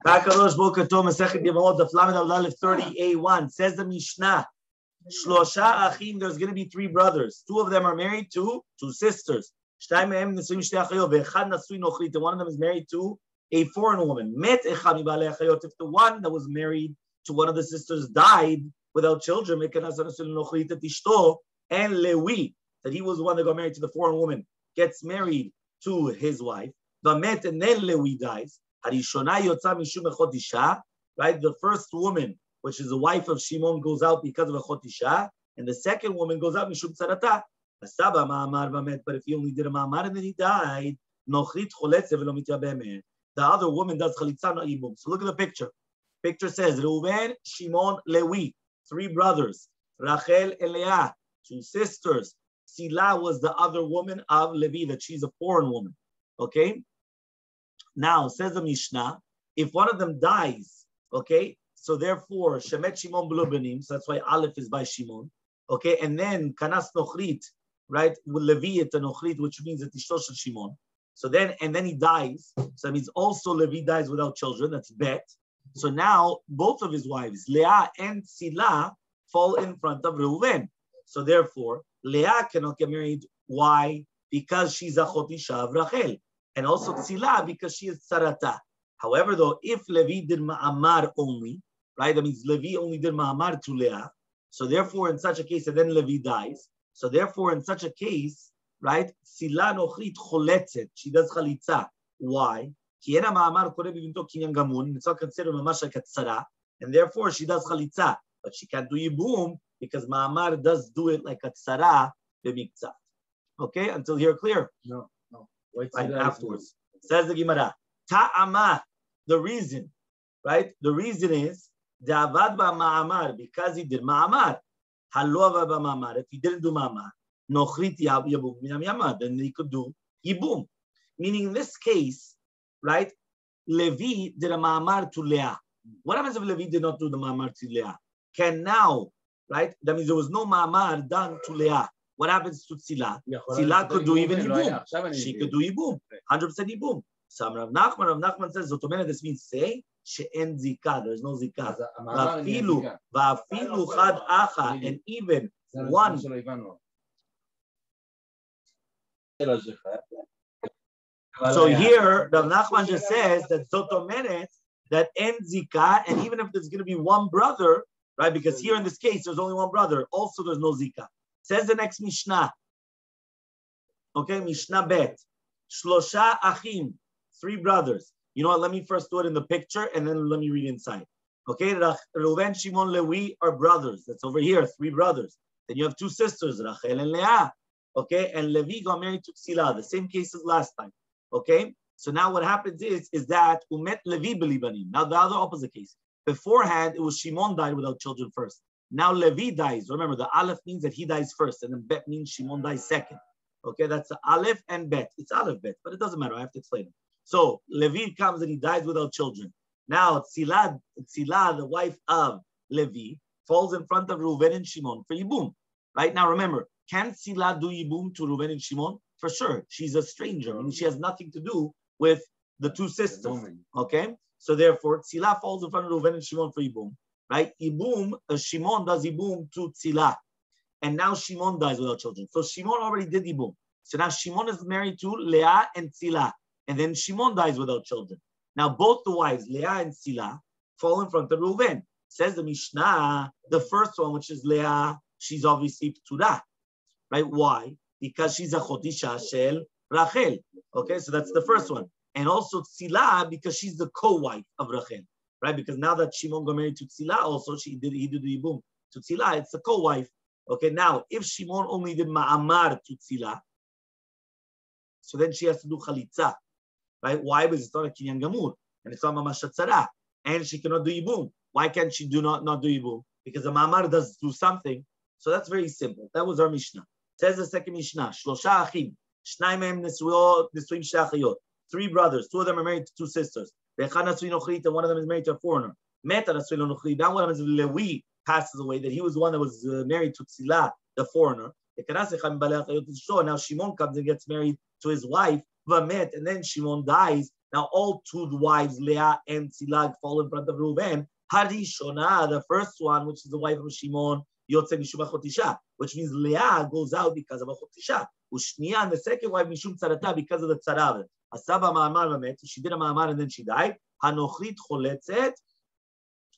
Hakadosh Boker Tov Masechet Yevamot Daf 30a1 says the Mishnah. Shlosha achim, there's going to be three brothers. Two of them are married to two sisters. And one of them is married to a foreign woman. If the one that was married to one of the sisters died without children, and Lewi, that he was the one that got married to the foreign woman, gets married to his wife, and then Lewi dies. Right? The first woman, which is the wife of Shimon, goes out because of a chotisha, and the second woman goes out mishum tzarata. But if he only did a ma'amar and then he died, the other woman does chalitza no ibum. So look at the picture. Picture says Reuven, Shimon, Lewi, three brothers. Rachel and Leah, two sisters. Sila was the other woman of Levi, that she's a foreign woman. Okay. Now says the Mishnah, if one of them dies, okay, so therefore Shemet Shimon b'lo benim, so that's why Aleph is by Shimon, okay, and then Kanas Nochrit, right, with Levi et Nochrit, which means that Ishto shel Shimon. So then, and then he dies, so that means also Levi dies without children, that's Bet. So now both of his wives, Leah and Sila, fall in front of Reuven. So therefore, Leah cannot get married. Why? Because she's a chotisha of Rachel. And also Tzila, because she is Tzarata. However, though, if Levi did Ma'amar only, right, that means Levi only did Ma'amar to Leah. So therefore, in such a case, and then Levi dies. So therefore, in such a case, right, Tzila Nochrit Choletzet, she does Chalitza. Why? Ki ena Ma'amar Koreh b'binto kinyan gamun, it's not considered Mamash like a Tzara, and therefore she does Chalitza. But she can't do Yibum, because Ma'amar does do it like a Tzara b'miktzat. Okay, until here clear? No. Right afterwards. Says the Gemara, Ta'ama, the reason, right? The reason is, Da'avad ba'ma'amar, because he did ma'amar. Halo'ava ba'ma'amar, if he didn't do ma'amar, Nochrit yabum minam yamad, then he could do yibum. Meaning in this case, right, Levi did a ma'amar to Leah. What happens if Levi did not do the ma'amar to Leah? Can now, right, that means there was no ma'amar done to Leah. What happens to Tzila? Tzila could do even Yibum. She could do Yibum. 100% Yibum. Some Rav Nachman says, Zotomena, this means say, she'en zika, there's no zika. Va'afilu chad acha, and even one. So here, Rav Nachman just says that Zotomena, that en zika, and even if there's going to be one brother, right, because here in this case, there's only one brother, also there's no zika. Says the next Mishnah. Okay, Mishnah Bet. Shlosha achim, three brothers. You know what? Let me first do it in the picture and then let me read inside. Okay, Reuven, Shimon, Lewi are brothers. That's over here, three brothers. Then you have two sisters, Rachel and Leah. Okay, and Levi got married to Tzila, the same case as last time. Okay, so now what happens is that Umet Levi b'libanim. Now the other opposite case. Beforehand, it was Shimon died without children first. Now Levi dies. Remember, the Aleph means that he dies first, and then Bet means Shimon dies second. Okay, that's the Aleph and Bet. It's Aleph Bet, but it doesn't matter. I have to explain it. So Levi comes and he dies without children. Now Tzila, the wife of Levi, falls in front of Reuven and Shimon for Yibum. Right now, remember, can Tzila do Yibum to Reuven and Shimon? For sure. She's a stranger. I mean, she has nothing to do with the two sisters. Okay, so therefore, Tzila falls in front of Reuven and Shimon for Yibum. Right? Ibum, Shimon does Ibum to Tzila. And now Shimon dies without children. So Shimon already did Ibum. So now Shimon is married to Leah and Tzila. And then Shimon dies without children. Now both the wives, Leah and Tzila, fall in front of Reuven. Says the Mishnah, the first one, which is Leah, she's obviously Ptura. Right? Why? Because she's a Chotisha Shel Rachel. Okay, so that's the first one. And also Tzila, because she's the co-wife of Rachel. Right, because now that Shimon got married to Tzila, also he did the Yibum to Tzila. It's a co-wife. Okay, now if Shimon only did Ma'amar to Tzila, so then she has to do Chalitza. Right? Why? Because it's not a Kinyan Gamur and it's not Mamash Tzara, and she cannot do Yibum. Why can't she not do Yibum? Because the Ma'amar does do something. So that's very simple. That was our Mishnah. Says the second Mishnah, Shlosha achim, shnai mehem nesuim shei achayot. Three brothers, two of them are married to two sisters. And one of them is married to a foreigner. Now what happens if Lewi passes away, that he was the one that was married to Tzila, the foreigner. Now Shimon comes and gets married to his wife, and then Shimon dies. Now all two wives, Leah and Tzila, fall in front of Reuven. Harishona, the first one, which is the wife of Shimon, Yotze Mishum Achotisha, which means Leah goes out because of Achotisha. Ushniya, and the second wife, Mishum Tzarata, because of the Tzarav. Asaba Ma'amar Mamet, she did a Ma'amar and then she died. Hanochrit Choletzet,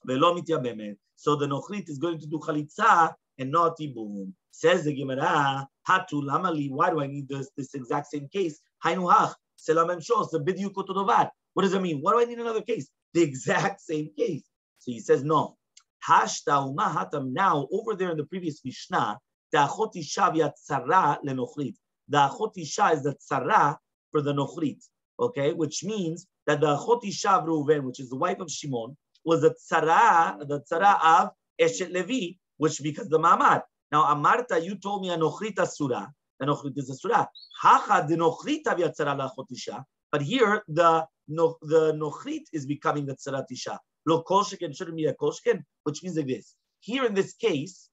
Velo Mityabemet. So the Nochrit is going to do Chalitza and not Ibum. Says the Gemara, Hatu Lamali, why do I need this exact same case? Hainuhach, Selamem Shos, the Bidyu Kotodovat. What does that mean? Why do I need another case? The exact same case. So he says, no. Hashta Uma Hatam, now over there in the previous Mishnah, the Achot Isha Tzara lenochrit. The Achot Isha is the Tzara for the Nochrit. Okay, which means that the Achot Isha of Reuven, which is the wife of Shimon, was the Tzara of Eshet Levi, which because the Ma'amad. Now, Amarta, you told me a Nochrit Asura. The Nochrit is a Surah. Hacha the Nochrit of Yatzara la'Achot Isha. But here, the Nochrit is becoming the Tzarat Isha. Lo kol sheken shouldn't be a kol sheken, which means like this. Here in this case,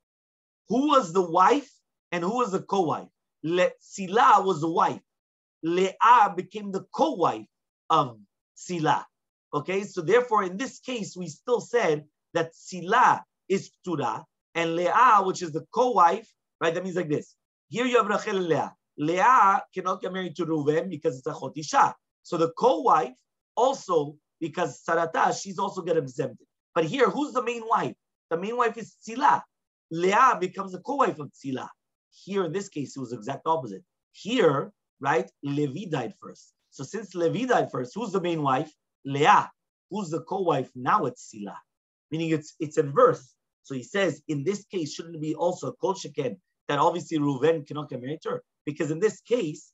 who was the wife and who was the co-wife? Sila was the wife. Leah became the co-wife of Sila. Okay, so therefore in this case, we still said that Sila is Ptura and Leah, which is the co-wife, right? That means like this. Here you have Rachel and Leah. Leah cannot get married to Reuven because it's a Achot Isha. So the co-wife also, because Sarata, she's also get exempted. But here, who's the main wife? The main wife is Tzila. Leah becomes the co-wife of Tzila. Here, in this case, it was the exact opposite. Here, right, Levi died first. So since Levi died first, who's the main wife? Leah. Who's the co-wife? Now it's Tzila. Meaning it's inverse. So he says, in this case, shouldn't it be also a kol sheken that obviously Reuven cannot get married to her? Because in this case,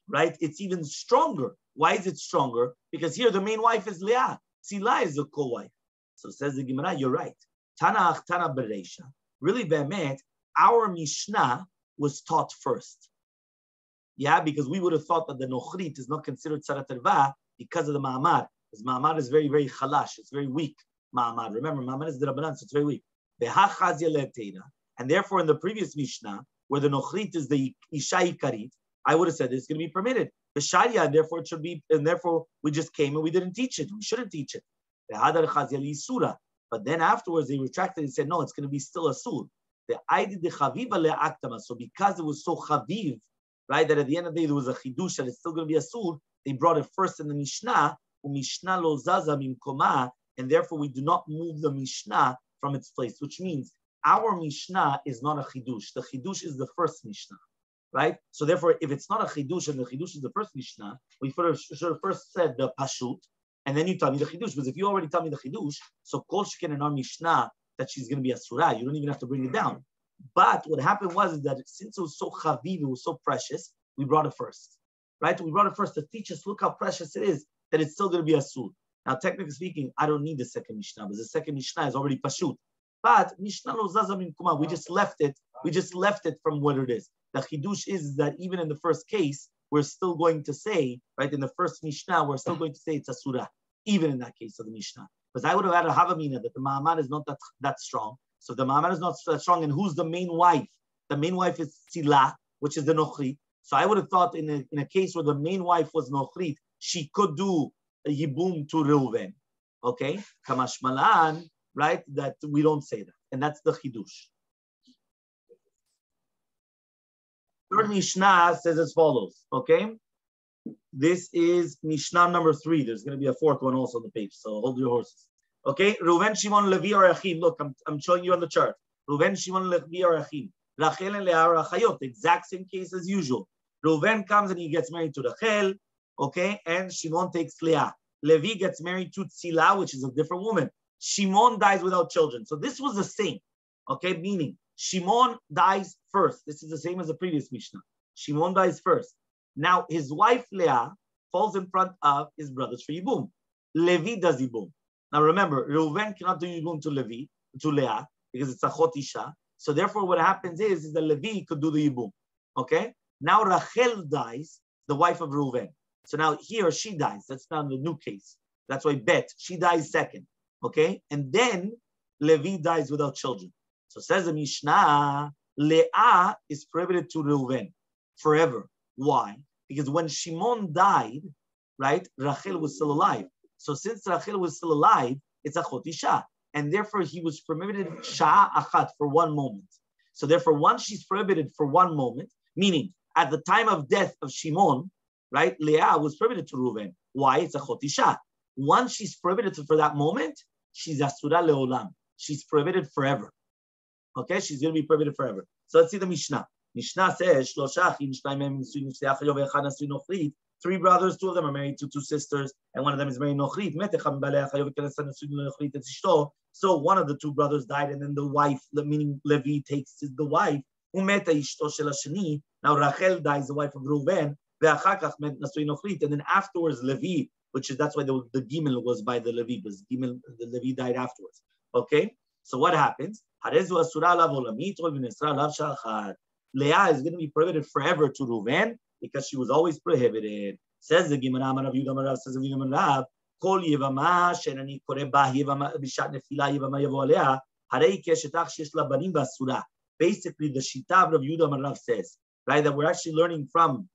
right, it's even stronger. Why is it stronger? Because here the main wife is Leah. Tzila is the co-wife. So says the Gemara, you're right. Tana Bereisha. Really, Be'emet, our Mishnah was taught first. Yeah, because we would have thought that the Nochrit is not considered Tzarat Erva because of the Ma'amad. Because Ma'amad is very, very chalash. It's very weak. Ma'amad. Remember, Ma'amad is the Rabbanan, so it's very weak. And therefore, in the previous Mishnah, where the Nochrit is the Isha Ikarit, I would have said it's going to be permitted. The Sharia, and therefore it should be, and therefore we just came and we didn't teach it. We shouldn't teach it. But then afterwards they retracted and said, no, it's going to be still a sur. So because it was so chaviv, right, that at the end of the day there was a chidush that it's still going to be a sur, they brought it first in the Mishnah, Mishnah lo zaza mimkoma, and therefore we do not move the Mishnah from its place, which means our Mishnah is not a chidush. The chidush is the first Mishnah. Right? So therefore, if it's not a chidush and the chidush is the first Mishnah, we should have first said the pashut, and then you tell me the chidush. Because if you already tell me the chidush, so kol sheken in our Mishnah that she's going to be a surah, you don't even have to bring it down. But what happened was that since it was so chaviv, it was so precious, we brought it first. Right? We brought it first to teach us, look how precious it is, that it's still going to be a sur. Now, technically speaking, I don't need the second Mishnah, because the second Mishnah is already pashut. But Mishnah lo zaza min kuma, we just left it. We just left it from what it is. The chidush is that even in the first case, we're still going to say, right, in the first Mishnah, we're still going to say it's a surah, even in that case of the Mishnah. Because I would have had a havamina that the Ma'amad is not that strong. So the Ma'amad is not that strong, and who's the main wife? The main wife is Tzila, which is the Nochrit. So I would have thought in a case where the main wife was Nochrit, she could do a Yibum to Reuven. Okay? Kamash Malan, right, that we don't say that. And that's the chidush. Third Mishnah says as follows, okay? This is Mishnah number 3. There's going to be a fourth one also on the page, so hold your horses. Okay, Reuven, Shimon, Levi, or Achim. Look, I'm showing you on the chart. Reuven, Shimon, Levi, or Achim. Rachel and Leah are Achayot. Exact same case as usual. Reuven comes and he gets married to Rachel, okay? And Shimon takes Leah. Levi gets married to Tzila, which is a different woman. Shimon dies without children. So this was the same, okay? Meaning, Shimon dies first. This is the same as the previous Mishnah. Shimon dies first. Now, his wife, Leah, falls in front of his brothers for Yibum. Levi does Yibum. Now, remember, Reuven cannot do Yibum to Leah, because it's a Chot Isha. So therefore, what happens is that Levi could do the Yibum. Okay? Now, Rachel dies, the wife of Reuven. So now, he or she dies. That's now the new case. That's why Bet, she dies second. Okay? And then, Levi dies without children. So says the Mishnah, Leah is prohibited to Reuven forever. Why? Because when Shimon died, right, Rachel was still alive. So since Rachel was still alive, it's a chotisha. And therefore he was prohibited sha'a achat for one moment. So therefore, once she's prohibited for one moment, meaning at the time of death of Shimon, right, Leah was prohibited to Reuven. Why? It's a chotisha. Once she's prohibited for that moment, she's asura leolam. She's prohibited forever. Okay, she's going to be prohibited forever. So let's see the Mishnah. Mishnah says, three brothers, two of them are married to two sisters, and one of them is married nochrit. So one of the two brothers died, and then the wife, meaning Levi, takes the wife. Now Rachel dies, the wife of Reuven, and then afterwards Levi, which is that's why the Gimel was by the Levi, because the Levi died afterwards. Okay, so what happens? Leah is going to be prohibited forever to Reuven because she was always prohibited. Says the Gemara, says the Gemara, Kol Yevama shenani kore ba Yevama bishat nefila Yevama yavo alea harei keshetach shesh la banim basura. Basically, the Shita of Rabbi Yehuda Amar says, right, that we're actually learning from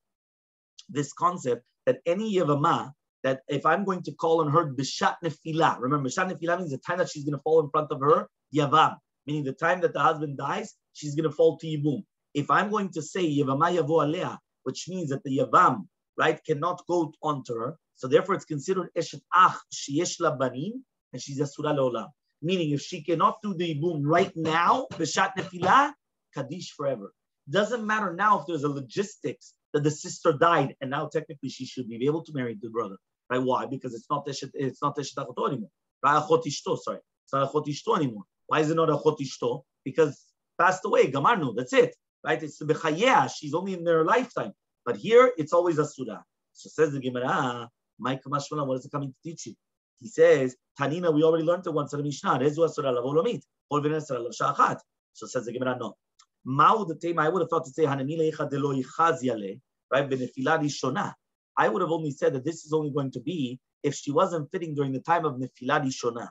this concept that any Yevama, that if I'm going to call on her bishat nefila, remember bishat nefila means the time that she's going to fall in front of her Yavam, meaning the time that the husband dies, she's going to fall to Yibum. If I'm going to say Yevama yavo alea, which means that the Yavam, right, cannot go onto her, so therefore it's considered Eshet Ach Sheyesh La Banim, and she's Asura Leolam. Meaning if she cannot do the Yibum right now, Beshat Nefilah, Kaddish forever. Doesn't matter now if there's a logistics that the sister died, and now technically she should be able to marry the brother. Right? Why? Because it's not Eshet Achoto anymore. Right? Achot Ishto, sorry. It's not Achot Ishto anymore. Why is it not Achot Ishto? Because passed away, Gamarnu, that's it. Right? It's Bechayeh, she's only in their lifetime. But here, it's always Asura. So says the Gemara, Mike Mashmalan, what is it coming to teach you? He says, Tanina, we already learned it once in the Mishnah. Rezu Asura Lavolomit. So says the Gemara, no. Mao the time I would have thought to say, Hananilecha de lo yichaziale, right? Benefila Rishona. I would have only said that this is only going to be if she wasn't fitting during the time of Nefila Rishona.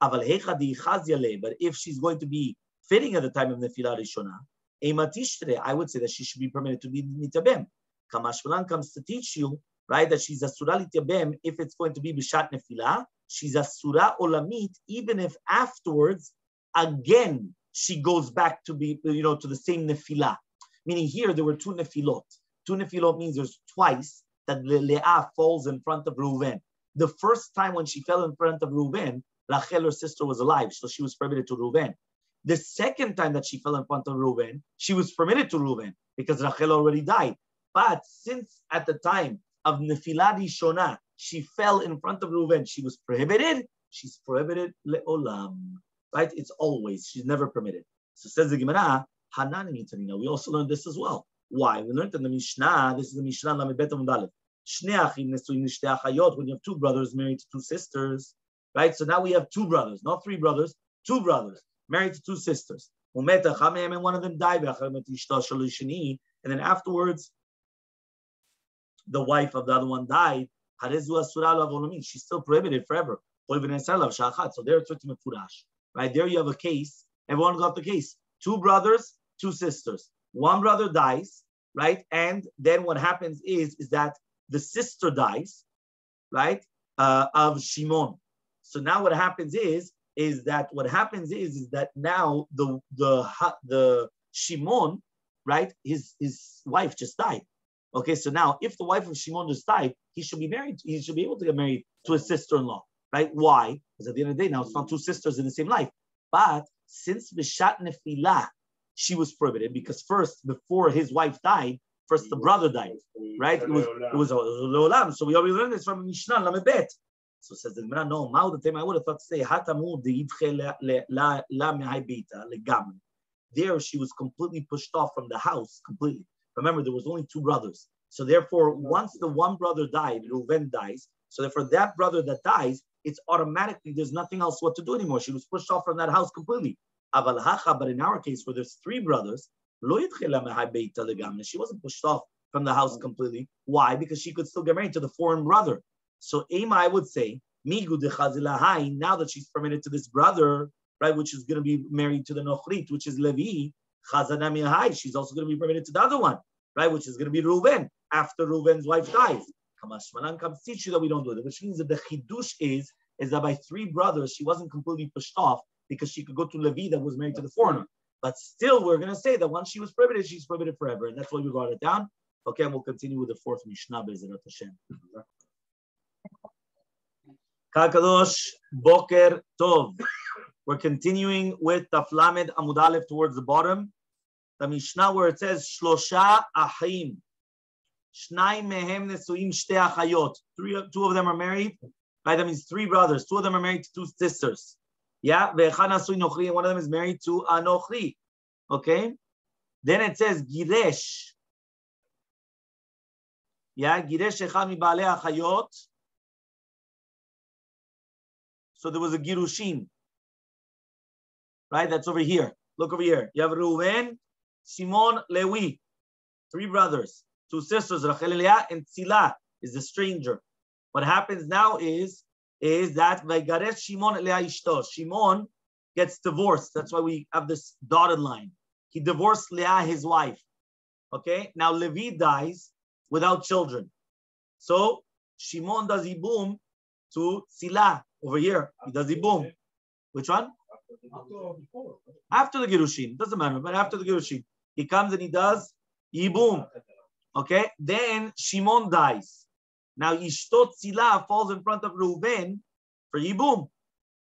Aval hecha de yichaziale, but if she's going to be fitting at the time of Nefila Rishona, I would say that she should be permitted to be mitabem. Kamashmalan comes to teach you, right, that she's asura litabem if it's going to be bishat nefila. She's asura olamit even if afterwards again she goes back to be, to the same nefila. Meaning here there were two nefilot. Two nefilot means there's twice that Leah falls in front of Reuven. The first time when she fell in front of Reuven, Rachel, her sister, was alive, so she was permitted to Reuven. The second time that she fell in front of Reuven, she was permitted to Reuven because Rachel already died. But since at the time of Nefila Rishona, she fell in front of Reuven, she was prohibited. She's prohibited le'olam. Right? It's always. She's never permitted. So says the Gemara, Hanani Mitanina. We also learned this as well. Why? We learned in the Mishnah, this is the Mishnah Lamed Bet Amud Aleph. Shnei achim nesuin l'shtei achayot, when you have two brothers married to two sisters. Right? So now we have two brothers, not three brothers, two brothers married to two sisters. And one of them died, and then afterwards, the wife of the other one died. She's still prohibited forever. So there it's written mefurash. Right there, you have a case. Everyone got the case. Two brothers, two sisters. One brother dies, right? And then what happens is that the sister dies, right? Of Shimon. So now what happens is that now the Shimon, right? His wife just died. Okay, so now if the wife of Shimon just died, he should be married. He should be able to get married to his sister-in-law, right? Why? Because at the end of the day, now it's not two sisters in the same life. But since Bishat Nefilah, she was prohibited because first, before his wife died, first the brother died, right? It was Leolam. So we already learned this from Mishnah Lamed Bet. So says the Gemara, no, Mao the time I would have thought to say, Hatamu de la mehai beita legam. There she was completely pushed off from the house, completely. Remember, there was only two brothers. So therefore, once the one brother died, Reuven dies. So therefore, that brother that dies, it's automatically, there's nothing else what to do anymore. She was pushed off from that house completely. But in our case, where there's three brothers, she wasn't pushed off from the house completely. Why? Because she could still get married to the foreign brother. So Ema, I would say, now that she's permitted to this brother, right, which is going to be married to the Nochrit, which is Levi, she's also going to be permitted to the other one, right, which is going to be Reuven, after Reuven's wife dies. Kamashmalan comes teach you that we don't do it, which means that the chidush is that by 3 brothers, she wasn't completely pushed off because she could go to Levi that was married to the foreigner. But still, we're going to say that once she was prohibited, she's prohibited forever. And that's why we brought it down. Okay, and we'll continue with the 4th Mishnah, Be'ezrat Hashem. Kakadosh Boker Tov. We're continuing with Daf Lamed Amud Aleph towards the bottom. The Mishnah where it says Shlosha Achim. Shnai mehem nesuim shtei achayot. 2 of them are married. Right, that means 3 brothers. 2 of them are married to 2 sisters. Yeah, ve'echad nasui nochri, and one of them is married to a nochri. Okay, then it says giresh. Yeah, giresh echad mi baalei achayot. So there was a girushin. Right, that's over here. Look over here. You have Reuven, Shimon, Levi, 3 brothers, 2 sisters, Rachel, Leah, and Tzila is the stranger. What happens now is that Vaygaresh Shimon Leah Ishto. Shimon gets divorced. That's why we have this dotted line. He divorced Leah, his wife. Okay, now Levi dies without children. So Shimon does Ibum to Tzila over here. He does Ibum. Which one? After the Girushin. Doesn't matter, but after the Girushin. He comes and he does Ibum. Okay, then Shimon dies. Now Ishtot Tzila falls in front of Reuven for Yibum.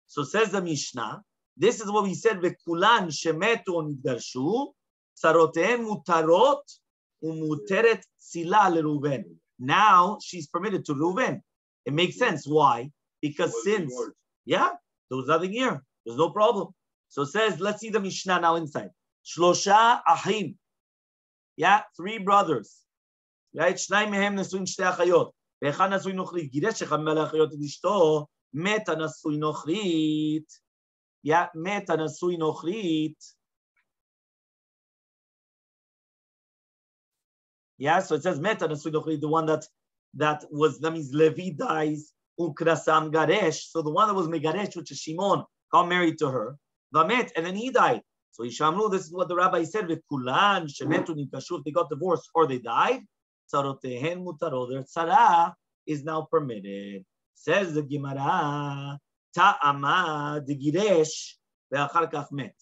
So says the Mishnah, this is what we said, Vekulan shemetu o nitgarshu, tzarotehem mutarot umuteret Tzila leReuven. Now she's permitted to Reuven. It makes sense. Why? Because since, there was nothing here. There's no problem. So it says, let's see the Mishnah now inside. Shlosha Achim. 3 brothers. Right? Shnai mehem nesuim shtei achayot. ואחד נשוי נוכרית, גירש אחד מבעלי האחיות את אשתו, מת הנשוי נוכרית. מת הנשוי נוכרית. So it says מת הנשוי נוכרית, the one that was, that means Levi dies, ukrasam garesh. So the one that was megaresh, which is Shimon, got married to her, vamet, and then he died. So Yishamru, this is what the rabbi said, v'kulan shemetu nikashu, if they got divorced or they died, Tzarotehen mutaro, their tzara is now permitted. Says the Gemara, Ta'ama de giresh ve'achar kach met.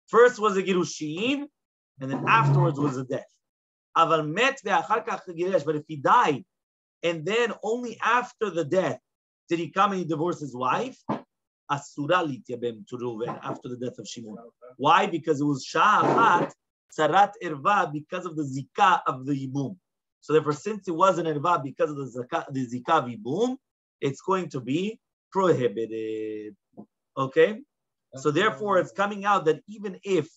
First was the girushin, and then afterwards was the death. Aval met ve'achar kach giresh, but if he died, and then only after the death did he come and he divorce his wife, asura lityabem to Reuven, after the death of Shimon. Why? Because it was sha'achat tzarat erva, because of the zikah of the yibum. So therefore, since it was an erva because of the zikah vibum, it's going to be prohibited. Okay? So therefore, it's coming out that even if,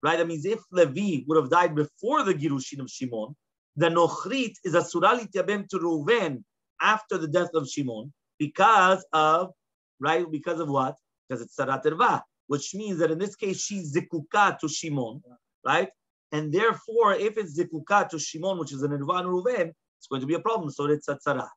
right, that means if Levi would have died before the girushin of Shimon, the nochrit is a surah lityabem to Reuven after the death of Shimon because of, right, because of what? Because it's sarat erva, which means that in this case, she's zikuka to Shimon, right? And therefore, if it's zikuka to Shimon, which is an erva and Reuven, it's going to be a problem. So it's tzara.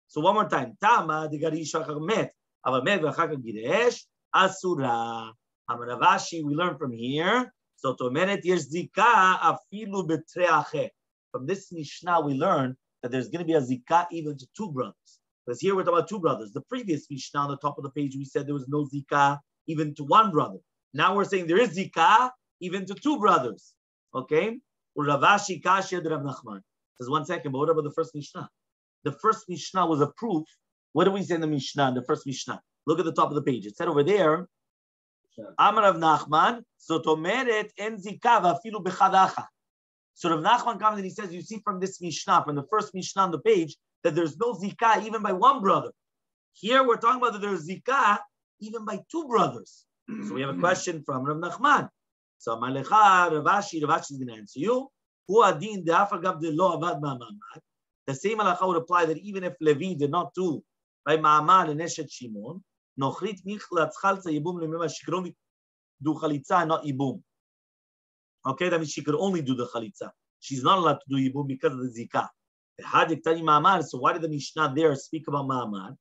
So one more time. Tama de garish met, aval met v'achar giresh asura. Amaravashi, we learn from here. So to menet yesh zika afilu betreache. From this Mishnah, we learn that there's going to be a zika even to 2 brothers. Because here we're talking about 2 brothers. The previous Mishnah on the top of the page, we said there was no zika even to 1 brother. Now we're saying there is zika even to 2 brothers. Okay? Uravashi Kashya de Rav Nachman. Says 1 second, but what about the first Mishnah? The first Mishnah was a proof. What do we say in the Mishnah, the first Mishnah? Look at the top of the page. It said over there, Amar Rav Nachman, Sotomeret en zika vafilu bechadacha. So Rav Nachman comes and he says, you see from this Mishnah, from the first Mishnah on the page, that there's no zika even by 1 brother. Here we're talking about that there's zika even by 2 brothers. So we have a question from Rav Nachman. So Malecha, Ravashi is going to answer you. The same halacha would apply that even if Levi did not do by Ma'amad and Eshet Shimon, Nochrit Michlat Chalza Yibum Lemema, she could only do Chalitza, not Yibum. Okay, that means she could only do the Chalitza. She's not allowed to do Yibum because of the Zikah. So why did the Mishnah there speak about Ma'amad?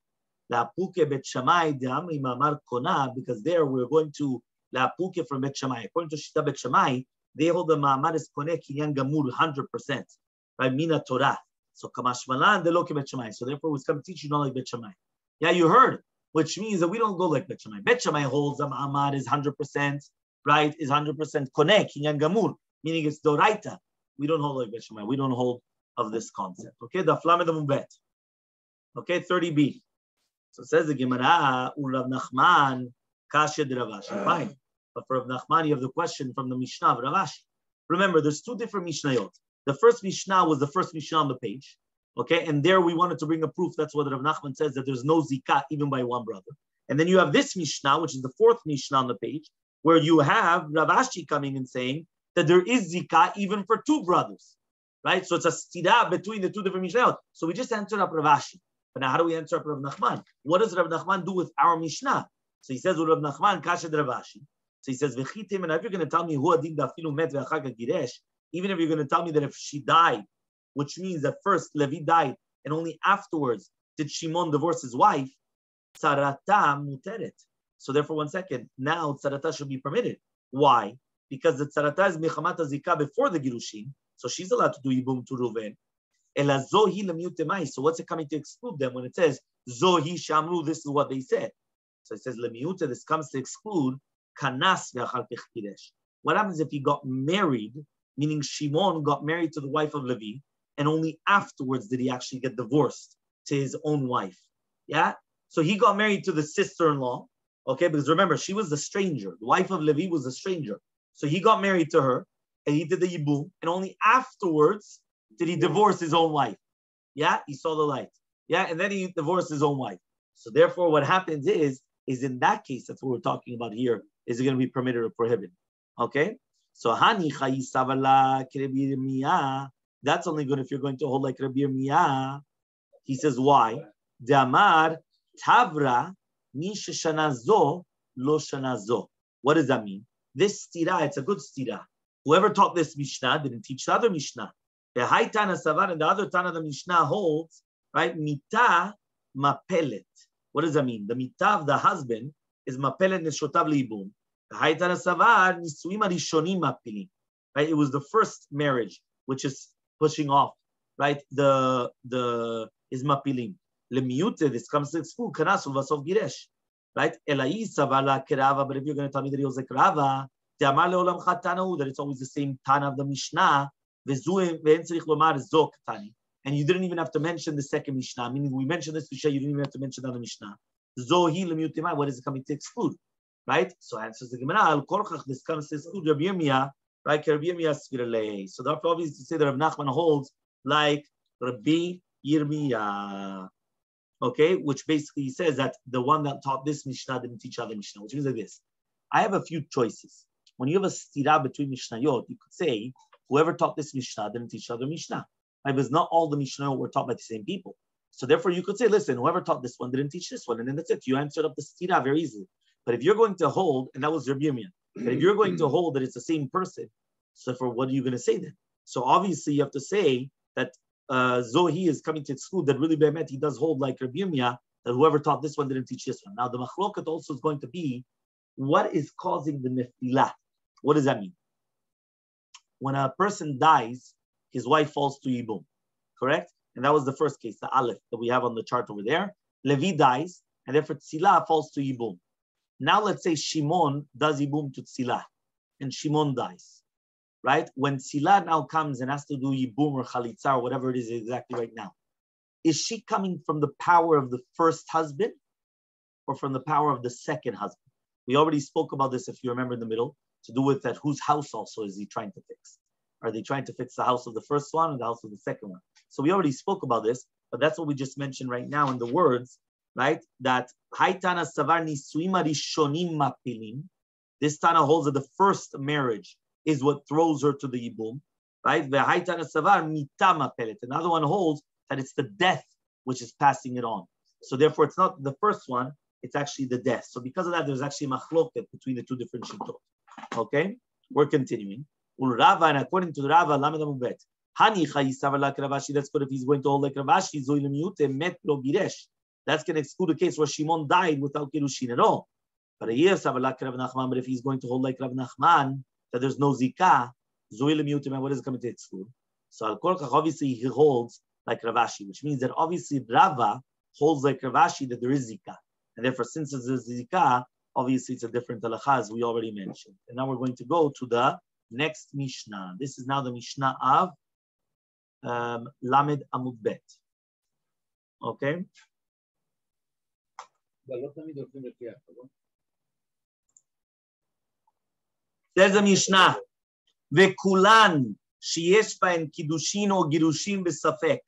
Because there we're going to La Puke from Bet Shammai. According to Shita Bet Shammai, they hold the Ma'amad is Koneh Kinyan Gamur 100%. By Mina Torah. So kamashmalan de lo ke Bet Shammai. So therefore, it's going to teach you not like Bet Shammai. Yeah, you heard, which means that we don't go like Bet Shammai. Bet Shammai holds Amad is 100%, right? Is 100% koneh, kinyan gamur, meaning it's doraita. We don't hold like Bet Shammai. We don't hold of this concept. Okay, the Flamed Mubet. Okay, 30b. So it says the Gemara, Rav Nachman, Kasha de Ravashi. Fine. But for Rav Nachman, you have the question from the Mishnah of Ravashi. Remember, there's two different Mishnayot. The first Mishnah was the first Mishnah on the page. Okay, and there we wanted to bring a proof. That's what Rav Nachman says, that there's no zikah even by one brother. And then you have this Mishnah, which is the fourth Mishnah on the page, where you have Ravashi coming and saying that there is zikah even for two brothers. Right? So it's a stira between the two different Mishnayot. So we just answered up Ravashi. But now how do we answer up Rav Nachman? What does Rav Nachman do with our Mishnah? So he says with Rav Nachman, Kasha de Ravashi. So he says, V'chitim, and if you're going to tell me who adin dafilu met ve'achaka giresh, even if you're going to tell me that if she died, which means that first Levi died, and only afterwards did Shimon divorce his wife, tzarata muteret. So therefore, 1 second, now tzarata should be permitted. Why? Because the tzarata is mechamata zikah before the girushin, so she's allowed to do yibum to Ruven. Ela zohi lemiutemai. So what's it coming to exclude them when it says zohi shamru? This is what they said. So it says lemiute. This comes to exclude kanas ve'achal pechkiresh. What happens if he got married? Meaning Shimon got married to the wife of Levi, and only afterwards did he actually get divorced to his own wife. Yeah? So he got married to the sister-in-law, okay? Because remember, she was the stranger. The wife of Levi was a stranger. So he got married to her, and he did the yibum, and only afterwards did he divorce his own wife. Yeah? He saw the light. Yeah? And then he divorced his own wife. So therefore, what happens is in that case, that's what we're talking about here, is it going to be permitted or prohibited? Okay? So Hani Chayi Savala Rabbi Yirmiyah. That's only good if you're going to hold like Rabbi Yirmiyah. He says, why? De'amar Tavra Mi Sheshanazo Lo Shanazo. What does that mean? This stira, it's a good stira. Whoever taught this Mishnah didn't teach the other Mishnah. The High Tana Savar and the other Tana the Mishnah holds, right? Mita Mapelet. What does that mean? The Mita of the husband is Mapelet Neshotav Libum. Right? It was the first marriage, which is pushing off, right? The is mapilim. Lemiute, this comes to exclude kanasul vasov giresh, right? Elai savala kerava, but if you're going to tell me that he was a kerava, that it's always the same tana of the Mishnah, and you didn't even have to mention the second Mishnah, meaning we mentioned this Mishnah, you didn't even have to mention the other Mishnah. Zohi lemiute, what is it coming to exclude? Right? So answers the Gemara, Al Korchach, this comes to exclude Rabbi Yirmiyah, right? Rabbi Yirmiyah Sviralei. So therefore, obviously, to say that Rav Nachman holds like Rabbi Yirmiyah, okay? Which basically says that the one that taught this Mishnah didn't teach other Mishnah, which means like this. I have a few choices. When you have a stira between Mishnayot, you could say, whoever taught this Mishnah didn't teach other Mishnah. Right? Because not all the Mishnayot were taught by the same people. So therefore, you could say, listen, whoever taught this one didn't teach this one, and then that's it. You answered up the stira very easily. But if you're going to hold, and that was Rabbi Yirmiyah, but if you're going to hold that it's the same person, so for what are you going to say then? So obviously you have to say that Zohi is coming to exclude that really Be'emet, he does hold like Rabbi Yirmiyah, that whoever taught this one didn't teach this one. Now the machloket also is going to be, what is causing the nefilah? What does that mean? When a person dies, his wife falls to Yibum, correct? And that was the first case, the Aleph that we have on the chart over there. Levi dies, and therefore Tzilah falls to Yibum. Now let's say Shimon does Yibum to Tzilah, and Shimon dies, right? When Tzilah now comes and has to do Yibum or Chalitza or whatever it is exactly right now, is she coming from the power of the first husband or from the power of the second husband? We already spoke about this, if you remember in the middle, to do with that whose house also is he trying to fix? Are they trying to fix the house of the first one or the house of the second one? So we already spoke about this, but that's what we just mentioned right now in the words, right? That Haitana Savar Nisuima Rishonim Mapilim. This Tana holds that the first marriage is what throws her to the Yibum, right? The Haitana Savar Mita Mapelet. Another one holds that it's the death which is passing it on. So therefore, it's not the first one, it's actually the death. So because of that, there's actually a machloket between the two different shittot. Okay? We're continuing. Rava, and according to the Rava, Lamedamubet, Hani Chayisavar like Ravashi, that's good if he's going to hold like Ravashi, Zoilim Yute, Met Lo Giresh. That's going to exclude a case where Shimon died without Kirushin at all. But if he's going to hold like Rav Nachman, that there's no Zikah, Zoilim Yute, what is coming to exclude? So Al Korkach, obviously, he holds like Ravashi, which means that obviously Rava holds like Ravashi that there is Zika. And therefore, since there's Zika, obviously it's a different halakha, as we already mentioned. And now we're going to go to the next Mishnah. This is now the Mishnah of Lamed Amud Bet. Okay? There's a Mishnah. Vekulan sheyesh bahen kiddushin or girushin b'safek.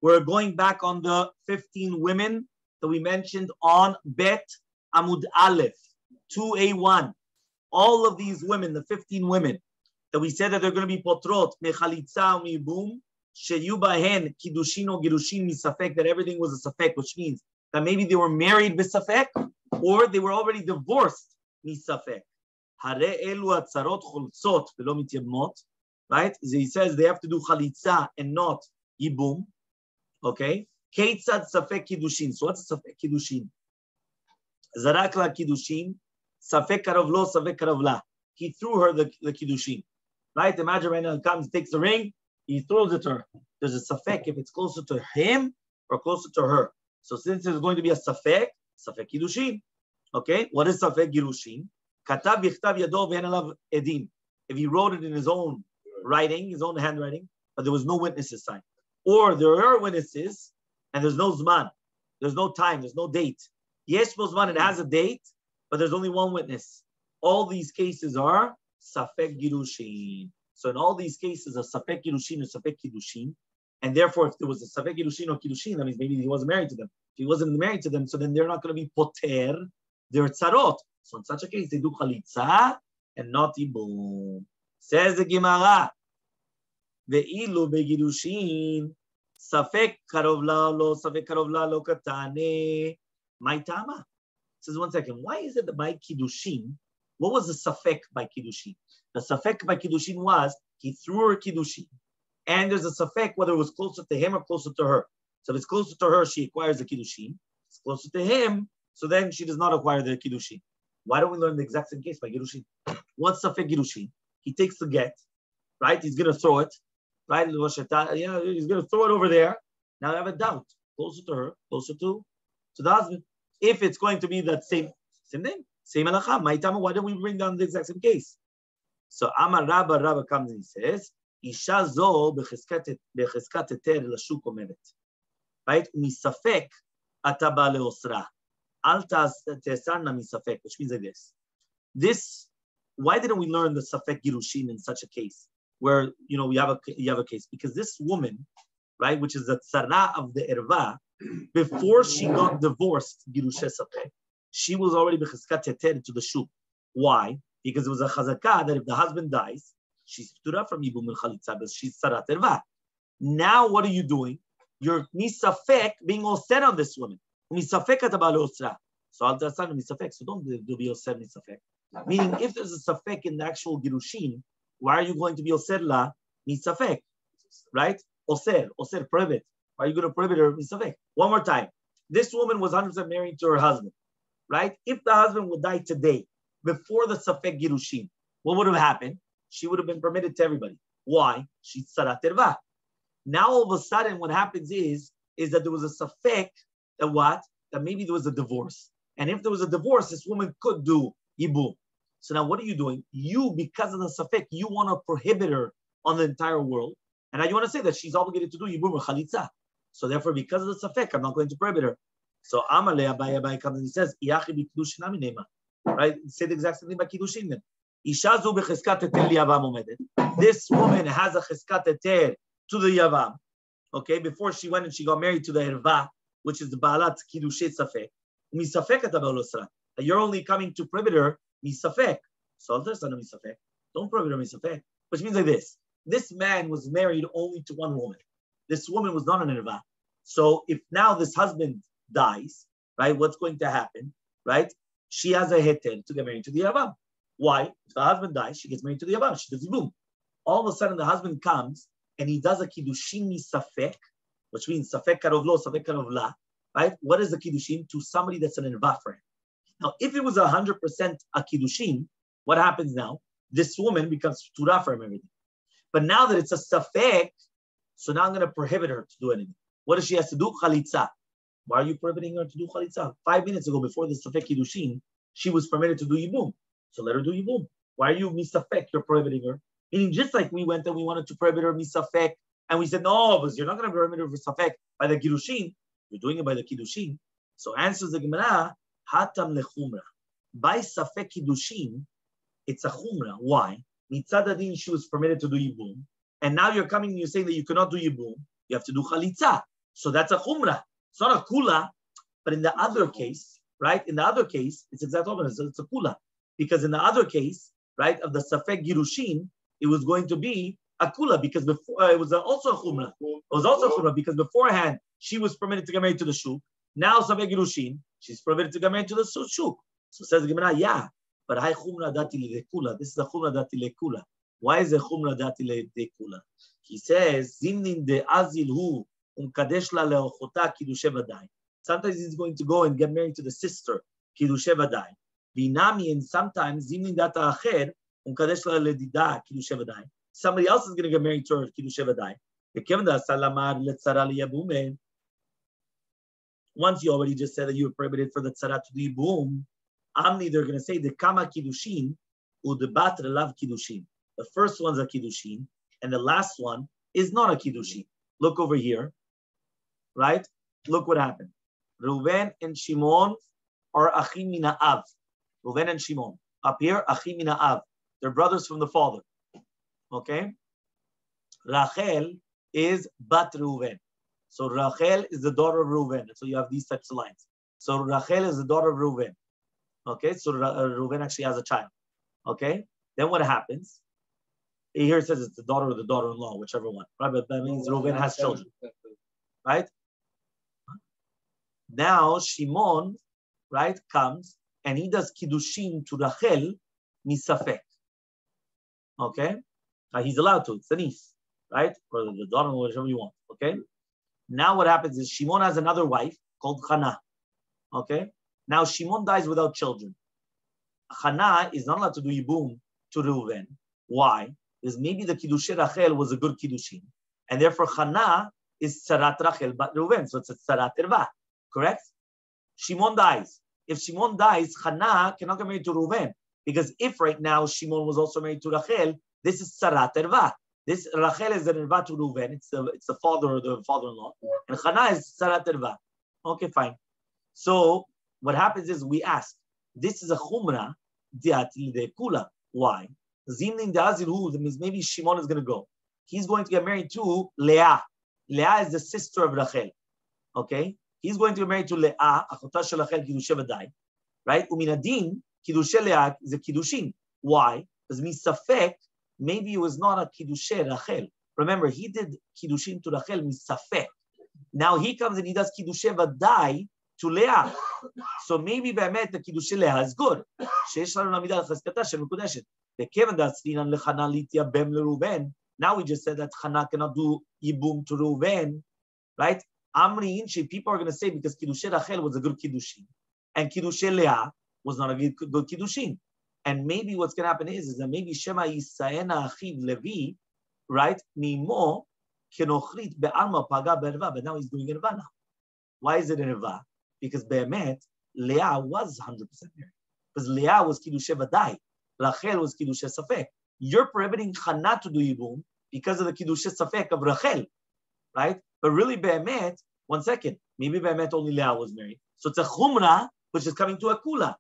We're going back on the 15 women that we mentioned on Bet Amud Aleph, 2A1. All of these women, the 15 women, that we said that they're going to be potrot, mechalitza u'mibum, sheyu bahen kiddushin or girushin misafek, that everything was a safek, which means that maybe they were married b'safek, or they were already divorced misafek. Hare elu atzarot cholzot v'lo mityevamot, right? He says they have to do chalitza and not yibum. Okay? Keitzad safek kiddushin. So what's safek kiddushin? Zarak la kiddushin, safek karov lo, safek karov la. He threw her the kiddushin. Right? Imagine right now he comes, takes the ring, he throws it to her. There's a safek if it's closer to him or closer to her. So since there's going to be a safek kiddushin. Okay? What is safek kiddushin? Katav yichtav yado v'hen alav edim. If he wrote it in his own writing, his own handwriting, but there was no witnesses signed. Or there are witnesses, and there's no zman, there's no time, there's no date. Yes, zman, it has a date, but there's only one witness. All these cases are safek girushin. So in all these cases, a safek girushin or safek kiddushin, and therefore, if there was a safek girushin or kiddushin, that means maybe he wasn't married to them. If he wasn't married to them, so then they're not going to be poter, they're tzarot. So in such a case, they do chalitza and not ibum. Says the Gemara, ve'ilu begirushin, safek karov la lo, safek karov la lo katane, maitama. Says 1 second, why is it that by kiddushin, what was the safek by kiddushin? The safek by kiddushin was, he threw her kiddushin. And there's a safek whether it was closer to him or closer to her. So if it's closer to her, she acquires the kiddushin. If it's closer to him, so then she does not acquire the kiddushin. Why don't we learn the exact same case by Girushin? What's safek Girushin? He takes the get, right? He's going to throw it, right? Yeah, he's going to throw it over there. Now I have a doubt. Closer to her, closer to the husband. If it's going to be that same thing, same halakha, ma'itama, why don't we bring down the exact same case? So Amar Rabba comes and he says, Isha zo becheskat eter lashuk omeret. Right? Misafek ataba leosra. Which means like this. Why didn't we learn the safek girushin in such a case where you have a case? Because this woman, right, which is the tzara of the erva, before she got divorced, girushe safek, she was already becheskat teter to the shuk. Why? Because it was a chazakah that if the husband dies, she's stood up from yibum and chalitza, but she's tzarat erva. Now what are you doing? You're misafek being all set on this woman. Misafek ataba leosra. So I'll tell you misafek. So don't do be osir misafek. Meaning, if there's a safek in the actual girushin, why are you going to be osir la misafek? Right? Osir, prohibit. Why are you going to prohibit her misafek? One more time. This woman was 100% married to her husband. Right? If the husband would die today, before the safek girushin, what would have happened? She would have been permitted to everybody. Why? She's tzarat erva. Now all of a sudden, what happens is that there was a safek. That maybe there was a divorce. And if there was a divorce, this woman could do yibum. So now what are you doing? You, because of the safek, you want to prohibit her on the entire world. And now you want to say that she's obligated to do yibum or chalitza. So therefore, because of the safek, I'm not going to prohibit her. So Elmaleh, Abai comes and he says, right? Say the exact same thing by kiddushin then. This woman has a cheskat eter to the yavam. Okay, before she went and she got married to the erva, which is the Baalat Kiddushet Safek. Misafek ataba leosra. You're only coming to prohibit her misafek. So there's not a misafek. Don't prohibit her misafek. Which means like this. This man was married only to one woman. This woman was not an erva. So if now this husband dies, right, what's going to happen, right? She has a heter to get married to the yavam. Why? If the husband dies, she gets married to the yavam. She does boom. All of a sudden the husband comes and he does a kiddushin misafek, which means safek karov lo, safek karov la, right? What is the kiddushin? To somebody that's an erva for him. Now, if it was 100% a kiddushin, what happens now? This woman becomes turah for him everything. But now that it's a safek, So now I'm going to prohibit her to do anything. What does she have to do? Chalitza. Why are you prohibiting her to do chalitza? 5 minutes ago, before the Safek Kiddushin, she was permitted to do Yibum. So let her do Yibum. Why are you misafek? You're prohibiting her. Meaning, just like we went and we wanted to prohibit her misafek, and we said, no, but you're not going to prohibit her misafek by the Kiddushin. You're doing it by the Kiddushin. So answers the Gemara, hatam lechumra. By Safek Kiddushin, it's a chumra. Why? Mitzad adin, she was permitted to do Yibum. And now you're coming and you're saying that you cannot do Yibum. You have to do chalitza. So that's a chumra. It's not a kula. But in the other case, right? In the other case, it's exactly opposite. It's a kula. Because in the other case, right, of the Safek Girushin, it was going to be a kula because before it was also a chumra. It was also a chumra because beforehand she was permitted to get married to the shuk. Now Safek Girushin, she's permitted to get married to the shuk. So says the Gemara, yeah, but I chumra dati lekula. This is a chumra dati lekula. Why is it chumra dati lekula? He says, Zimnin de azil hu kadesh la leochota kiddushe vadai. Sometimes he's going to go and get married to the sister kiddushe vadai. Binami, and sometimes zimnin data acher kadesh la ledida kiddushe vadai. Somebody else is going to get married to her kiddushe vadai. Once you already just said that you were prohibited for the tzara to do boom, Amni, they're going to say the kama kiddushin u the bat relav kiddushin. The first one's a kiddushin, and the last one is not a kiddushin. Look over here, right? Look what happened. Reuven and Shimon are achim mina av. Reuven and Shimon. Up here, achim mina av. They're brothers from the father. Okay? Rachel is bat Reuven. So Rachel is the daughter of Reuven. So you have these types of lines. So Rachel is the daughter of Reuven. Okay? So Reuven actually has a child. Okay? Then what happens? Here it says it's the daughter or the daughter-in-law, whichever one. Right? But that means Reuven has children. Right? Now Shimon, right, comes and he does kiddushin to Rachel misafek. Okay? He's allowed to. It's a niece, right? Or the daughter-in-law, whichever you want. Okay? Now what happens is Shimon has another wife called Chana. Okay? Now Shimon dies without children. Chana is not allowed to do Yibum to Reuven. Why? Because maybe the Kiddushin Rachel was a good Kiddushin. And therefore Chana is Tzarat Rachel but Reuven. So it's a Tzarat Erva. Correct? Shimon dies. If Shimon dies, Chana cannot get married to Reuven. Because if right now Shimon was also married to Rachel, this is Tzarat Erva. This Rachel is an Erva to Reuven. It's the father or the father-in-law. And Chana is Tzarat Erva. Okay, fine. So what happens is we ask, this is a Chumra diati de Kula. Why? Zimnin de Azil means maybe Shimon is going to go. He's going to get married to Leah. Leah is the sister of Rachel. Okay? He's going to get married to Leah, Achota shel Rachel Kiddushe Vadai. Right? Uminadin, Kiddushe Leah is a Kiddushin. Why? Because misafek, maybe it was not a Kiddushe Rachel. Remember, he did Kiddushin to Rachel misafek. Now he comes and he does Kiddushe Vadai to Leah. So maybe Be'emet the Kiddushe Leah is good. Sheesh lanu lamidah l'chazkata shel mekudeshet. Now we just said that Chana cannot do Yibum to Reuven, right? Amri Inshi, people are going to say because Kiddushe Rachel was a good Kiddushin, and Kiddushe Leah was not a good Kiddushin. And maybe what's going to happen is that maybe Shema Yisraena Achiv Levi, right? Mimo Kenochrit Be'alma Paga Be'erva, but now he's doing Erva now. Why is it Erva? Because Be'emet, Leah was 100% married. Because Leah was Kiddushe Vadai. Rachel was Kiddushe Safek. You're prohibiting Chana to do Yibum because of the Kiddushe Safek of Rachel, right? But really, Be'emet, one second, maybe Be'emet only Leah was married. So it's a Chumra, which is coming to a Kula.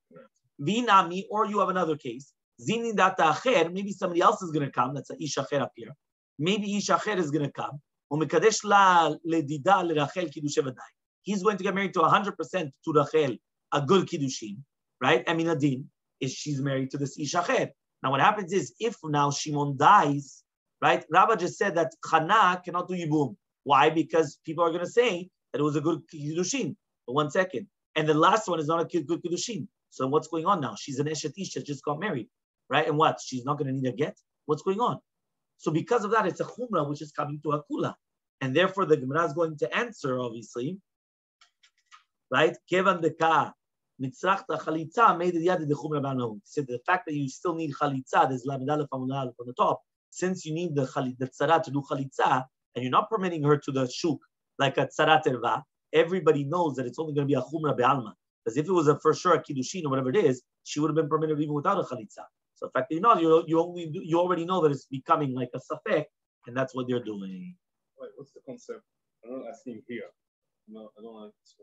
Vinami, or you have another case. Zinin data acher, maybe somebody else is going to come. That's a Ish acher up here. Maybe Ish acher is going to come. Umekadesh la ledida le Rachel Kiddushe Vadai. He's going to get married to 100% to Rachel, a good Kiddushin, right? Aminadin. Is she's married to this Ishacher. Now what happens is, if now Shimon dies, right? Rabbi just said that Chana cannot do Yibum. Why? Because people are going to say that it was a good Kiddushin. But 1 second. And the last one is not a good Kiddushin. So what's going on now? She's an Eshet Ish that just got married, right? And what? She's not going to need a get? What's going on? So because of that, it's a Chumra which is coming to a Kula. And therefore the Gemara is going to answer, obviously, right? Kevan deka. Mitzrachta chalitza made the yad de chumra b'anahu. Said the fact that you still need chalitza, there's lamed aleph on the top. Since you need the tzara to do chalitza, and you're not permitting her to the shuk like a tzarat erva, everybody knows that it's only going to be a chumra be'alma. Because if it was a for sure a kiddushin or whatever it is, she would have been permitted even without a chalitza. So in fact, you already know that it's becoming like a safek, and that's what they're doing. Wait, what's the concept? I'm not asking here. No, I don't like this.